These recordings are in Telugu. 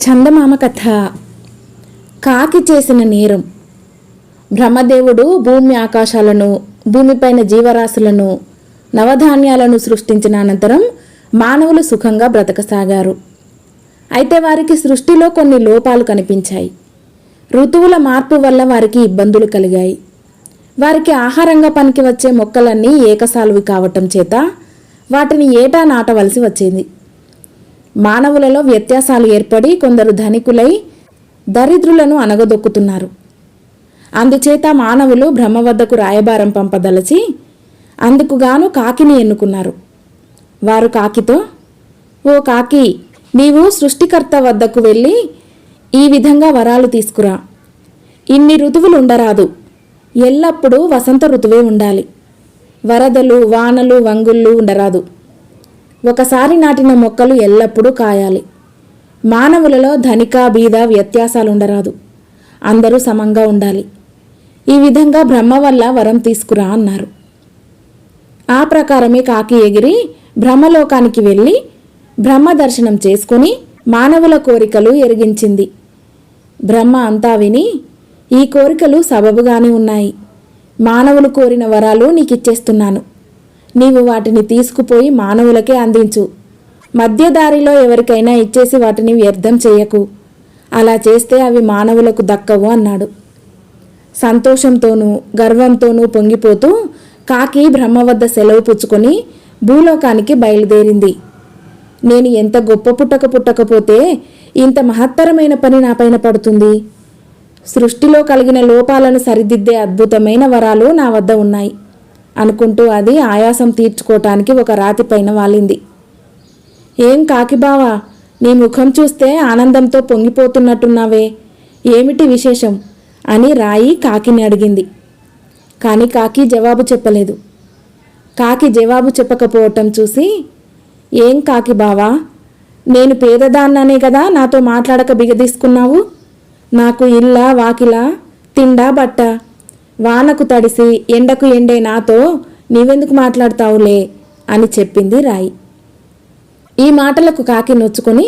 చందమామ కథ. కాకి చేసిన నేరం. బ్రహ్మదేవుడు భూమి ఆకాశాలను, భూమిపైన జీవరాశులను, నవధాన్యాలను సృష్టించిన అనంతరం మానవులు సుఖంగా బ్రతకసాగారు. అయితే వారికి సృష్టిలో కొన్ని లోపాలు కనిపించాయి. ఋతువుల మార్పు వల్ల వారికి ఇబ్బందులు కలిగాయి. వారికి ఆహారంగా పనికి వచ్చే మొక్కలన్నీ ఏకసాలువి కావటం చేత వాటిని ఏటా నాటవలసి వచ్చింది. మానవులలో వ్యత్యాసాలు ఏర్పడి కొందరు ధనికులై దరిద్రులను అనగదొక్కుతున్నారు. అందుచేత మానవులు బ్రహ్మ వద్దకు రాయబారం పంపదలచి అందుకుగాను కాకిని ఎన్నుకున్నారు. వారు కాకితో, ఓ కాకి, నీవు సృష్టికర్త వద్దకు వెళ్ళి ఈ విధంగా వరాలు తీసుకురా. ఇన్ని ఋతువులు ఉండరాదు, ఎల్లప్పుడూ వసంత ఋతువే ఉండాలి. వరదలు, వానలు, వంగుళ్ళు ఉండరాదు. ఒకసారి నాటిన మొక్కలు ఎల్లప్పుడూ కాయాలి. మానవులలో ధనిక బీద వ్యత్యాసాలు ఉండరాదు, అందరూ సమంగా ఉండాలి. ఈ విధంగా బ్రహ్మ వల్ల వరం తీసుకురా అన్నారు. ఆ ప్రకారమే కాకి ఎగిరి బ్రహ్మలోకానికి వెళ్ళి బ్రహ్మ దర్శనం చేసుకుని మానవుల కోరికలు ఎరిగించింది. బ్రహ్మ అంతా విని, ఈ కోరికలు సబబుగానే ఉన్నాయి. మానవులు కోరిన వరాలు నీకిచ్చేస్తున్నాను. నీవు వాటిని తీసుకుపోయి మానవులకే అందించు. మధ్యదారిలో ఎవరికైనా ఇచ్చేసి వాటిని వ్యర్థం చెయ్యకు. అలా చేస్తే అవి మానవులకు దక్కవు అన్నాడు. సంతోషంతోనూ గర్వంతోనూ పొంగిపోతూ కాకి బ్రహ్మ వద్ద సెలవు పుచ్చుకొని భూలోకానికి బయలుదేరింది. నేను ఎంత గొప్ప పుట్టకపోతే ఇంత మహత్తరమైన పని నాపైన పడుతుంది. సృష్టిలో కలిగిన లోపాలను సరిదిద్దే అద్భుతమైన వరాలు నా వద్ద ఉన్నాయి అనుకుంటూ అది ఆయాసం తీర్చుకోవటానికి ఒక రాతిపైన వాలింది. ఏం కాకిబావా, నీ ముఖం చూస్తే ఆనందంతో పొంగిపోతున్నట్టున్నావే, ఏమిటి విశేషం అని రాయి కాకిని అడిగింది. కానీ కాకి జవాబు చెప్పలేదు. కాకి జవాబు చెప్పకపోవటం చూసి, ఏం కాకిబావా, నేను పేదదాన్ననే కదా నాతో మాట్లాడక బిగదీసుకున్నావు. నాకు ఇల్లా వాకిలా, తిండా బట్ట, వానకు తడిసి ఎండకు ఎండే నాతో నీవెందుకు మాట్లాడతావులే అని చెప్పింది రాయి. ఈ మాటలకు కాకి నొచ్చుకొని,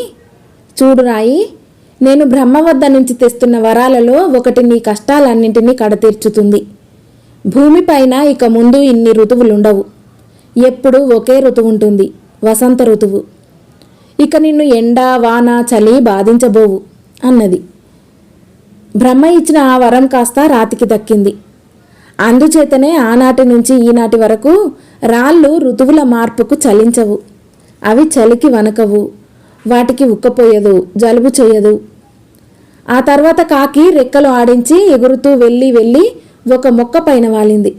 చూడు రాయి, నేను బ్రహ్మ వద్ద నుంచి తెస్తున్న వరాలలో ఒకటి నీ కష్టాలన్నింటినీ కడతీర్చుతుంది. భూమిపైన ఇక ముందు ఇన్ని ఋతువులుండవు. ఎప్పుడూ ఒకే ఋతువు ఉంటుంది, వసంత ఋతువు. ఇక నిన్ను ఎండ వాన చలి బాధించబోవు అన్నది. బ్రహ్మ ఇచ్చిన ఆ వరం కాస్త రాతికి దక్కింది. అందుచేతనే ఆనాటి నుంచి ఈనాటి వరకు రాళ్ళు ఋతువుల మార్పుకు చలించవు. అవి చలికి వనకవు, వాటికి ఉక్కపోయదు, జలుబు చేయదు. ఆ తర్వాత కాకి రెక్కలు ఆడించి ఎగురుతూ వెళ్ళి ఒక మొక్క పైన వాలింది.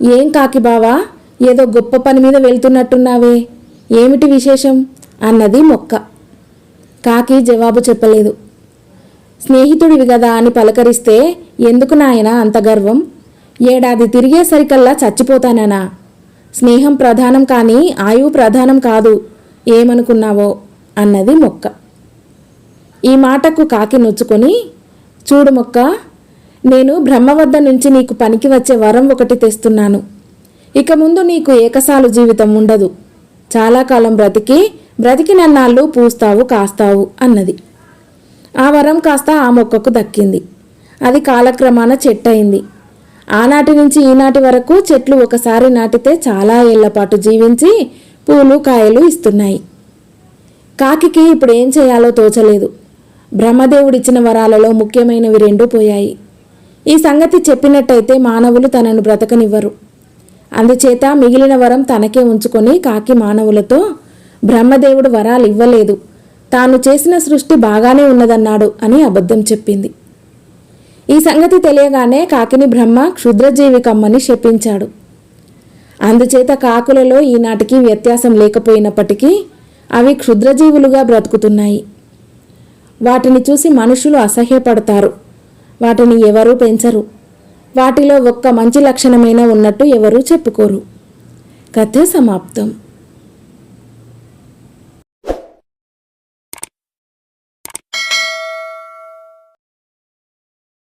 ఏం కాకి బావా, ఏదో గొప్ప పని మీద వెళ్తున్నట్టున్నావే, ఏమిటి విశేషం అన్నది మొక్క. కాకి జవాబు చెప్పలేదు. స్నేహితుడివి గదా అని పలకరిస్తే ఎందుకు నాయనా అంత గర్వం? ఏడాది తిరిగేసరికల్లా చచ్చిపోతానా? స్నేహం ప్రధానం కానీ ఆయువు ప్రధానం కాదు, ఏమనుకున్నావో అన్నది మొక్క. ఈ మాటకు కాకి నొచ్చుకొని, చూడు మొక్క, నేను బ్రహ్మ వద్ద నుంచి నీకు పనికి వచ్చే వరం ఒకటి తెస్తున్నాను. ఇక ముందు నీకు ఏకసాలు జీవితం ఉండదు. చాలా కాలం బ్రతికినన్నాళ్ళు పూస్తావు కాస్తావు అన్నది. ఆ వరం కాస్త ఆ మొక్కకు దక్కింది. అది కాలక్రమాన చెట్టయింది. ఆనాటి నుంచి ఈనాటి వరకు చెట్లు ఒకసారి నాటితే చాలా ఏళ్లపాటు జీవించి పూలు కాయలు ఇస్తున్నాయి. కాకికి ఇప్పుడు ఏం చేయాలో తోచలేదు. బ్రహ్మదేవుడిచ్చిన వరాలలో ముఖ్యమైనవి 2 పోయాయి. ఈ సంగతి చెప్పినట్టయితే మానవులు తనను బ్రతకనివ్వరు. అందుచేత మిగిలిన వరం తనకే ఉంచుకొని కాకి మానవులతో, బ్రహ్మదేవుడు వరాలు ఇవ్వలేదు, తాను చేసిన సృష్టి బాగానే ఉన్నదన్నాడు అని అబద్ధం చెప్పింది. ఈ సంగతి తెలియగానే కాకిని బ్రహ్మ క్షుద్రజీవి కమ్మని శపించాడు. అందుచేత కాకులలో ఈనాటికి వ్యత్యాసం లేకపోయినప్పటికీ అవి క్షుద్రజీవులుగా బ్రతుకుతున్నాయి. వాటిని చూసి మనుషులు అసహ్యపడతారు. వాటిని ఎవరూ పెంచరు. వాటిలో ఒక్క మంచి లక్షణమైనా ఉన్నట్టు ఎవరూ చెప్పుకోరు. కథ సమాప్తం.